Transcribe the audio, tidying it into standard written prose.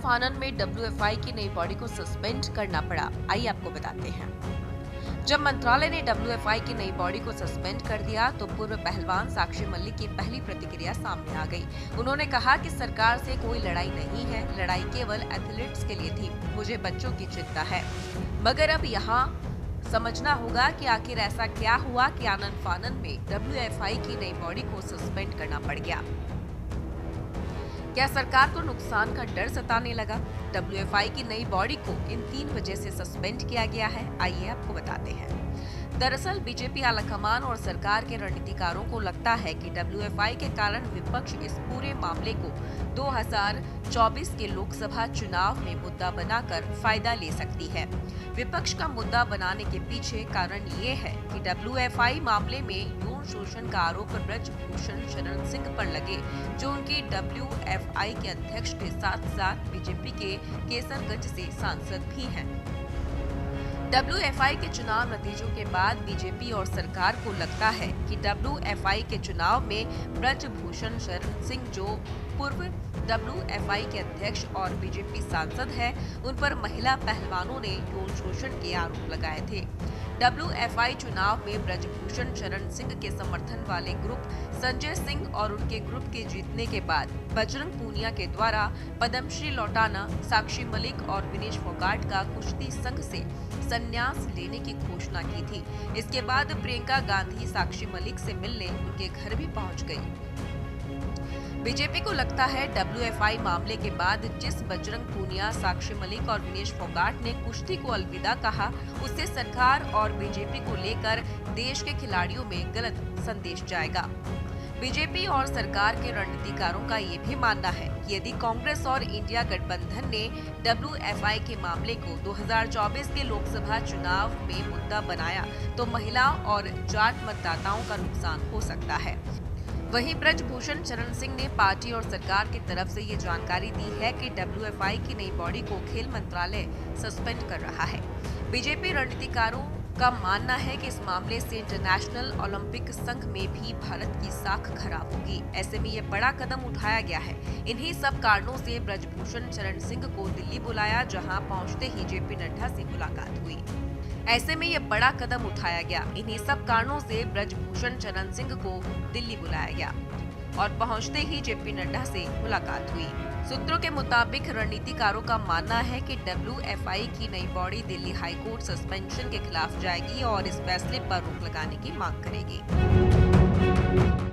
फानन में डब्ल्यूएफआई की नई बॉडी को सस्पेंड करना पड़ा। आइए आपको बताते हैं। जब मंत्रालय ने डब्ल्यूएफआई की नई बॉडी को सस्पेंड कर दिया तो पूर्व पहलवान साक्षी मलिक की पहली प्रतिक्रिया सामने आ गई। उन्होंने कहा कि सरकार से कोई लड़ाई नहीं है, लड़ाई केवल एथलीट्स के लिए थी। मुझे बच्चों की चिंता है। मगर अब यहाँ समझना होगा कि आखिर ऐसा क्या हुआ कि आनन फानन में डब्ल्यूएफआई की नई बॉडी को सस्पेंड करना पड़ गया। क्या सरकार को नुकसान का डर सताने लगा? डब्ल्यूएफआई की नई बॉडी को इन 3 वजह से सस्पेंड किया गया है। आइए आपको बताते हैं। दरअसल बीजेपी आलाकमान और सरकार के रणनीतिकारों को लगता है कि डब्ल्यूएफआई के कारण विपक्ष इस पूरे मामले को 2024 के लोकसभा चुनाव में मुद्दा बनाकर फायदा ले सकती है। विपक्ष का मुद्दा बनाने के पीछे कारण ये है कि डब्ल्यूएफआई मामले में यौन शोषण का आरोप ब्रजभूषण शरण सिंह पर लगे, जो उनकी डब्ल्यूएफआई के अध्यक्ष के साथ साथ बीजेपी के केसरगंज से सांसद भी हैं। डब्ल्यूएफआई के चुनाव नतीजों के बाद बीजेपी और सरकार को लगता है कि डब्ल्यूएफआई के चुनाव में ब्रजभूषण शरण सिंह, जो पूर्व डब्ल्यूएफआई के अध्यक्ष और बीजेपी सांसद हैं, उन पर महिला पहलवानों ने यौन शोषण के आरोप लगाए थे। डब्ल्यूएफआई चुनाव में ब्रजभूषण शरण सिंह के समर्थन वाले ग्रुप संजय सिंह और उनके ग्रुप के जीतने के बाद बजरंग पूनिया के द्वारा पद्मश्री लौटाना, साक्षी मलिक और विनेश फोगाट का कुश्ती संघ से संन्यास लेने की घोषणा की थी। इसके बाद प्रियंका गांधी साक्षी मलिक से मिलने उनके घर भी पहुंच गई। बीजेपी को लगता है डब्ल्यूएफआई मामले के बाद जिस बजरंग पूनिया, साक्षी मलिक और विनेश फोगाट ने कुश्ती को अलविदा कहा, उससे सरकार और बीजेपी को लेकर देश के खिलाड़ियों में गलत संदेश जाएगा। बीजेपी और सरकार के रणनीतिकारों का ये भी मानना है कि यदि कांग्रेस और इंडिया गठबंधन ने डब्ल्यूएफआई के मामले को 2024 के लोकसभा चुनाव में मुद्दा बनाया तो महिला और जाट मतदाताओं का नुकसान हो सकता है। वहीं ब्रजभूषण शरण सिंह ने पार्टी और सरकार की तरफ से ये जानकारी दी है कि डब्ल्यूएफआई की नई बॉडी को खेल मंत्रालय सस्पेंड कर रहा है। बीजेपी रणनीतिकारों का मानना है कि इस मामले से इंटरनेशनल ओलंपिक संघ में भी भारत की साख खराब होगी। ऐसे में ये बड़ा कदम उठाया गया है। इन्हीं सब कारणों से ब्रजभूषण शरण सिंह को दिल्ली बुलाया, जहां पहुंचते ही जेपी नड्डा से मुलाकात हुई। ऐसे में ये बड़ा कदम उठाया गया। इन्हीं सब कारणों से ब्रजभूषण शरण सिंह को दिल्ली बुलाया गया और पहुंचते ही जेपी नड्डा से मुलाकात हुई। सूत्रों के मुताबिक रणनीतिकारों का मानना है कि डब्ल्यूएफआई की नई बॉडी दिल्ली हाईकोर्ट सस्पेंशन के खिलाफ जाएगी और इस फैसले पर रोक लगाने की मांग करेगी।